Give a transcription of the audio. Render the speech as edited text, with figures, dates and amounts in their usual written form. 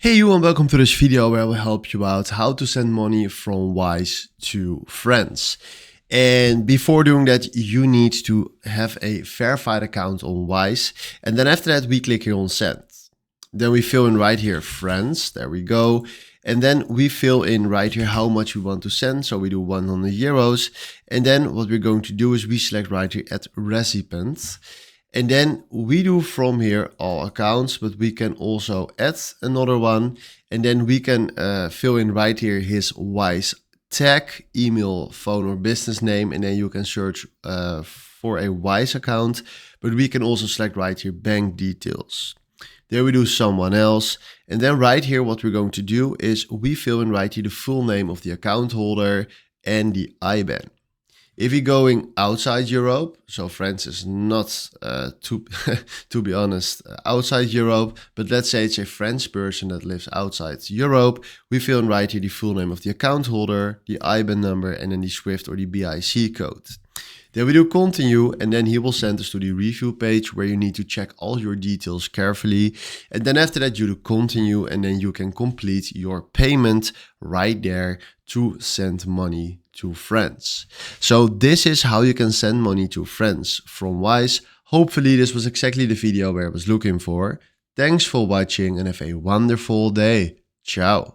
Hey you and welcome to this video where I will help you out how to send money from Wise to friends. And before doing that, you need to have a verified account on Wise. And then after that, we click here on send. Then we fill in right here, friends, there we go. And then we fill in right here how much we want to send. So we do 100 euros. And then what we're going to do is we select right here at recipient. And then we do from here all accounts, but we can also add another one. And then we can fill in right here his Wise tag, email, phone or business name. And then you can search for a Wise account, but we can also select right here bank details. There we do someone else. And then right here, what we're going to do is we fill in right here the full name of the account holder and the IBAN. If you're going outside Europe, so France is not, to be honest, outside Europe, but let's say it's a French person that lives outside Europe, we fill in right here the full name of the account holder, the IBAN number, and then the SWIFT or the BIC code. Then we do continue, and then he will send us to the review page where you need to check all your details carefully. And then after that, you do continue, and then you can complete your payment right there to send money to friends. So this is how you can send money to friends from Wise. Hopefully this was exactly the video where I was looking for. Thanks for watching and have a wonderful day. Ciao.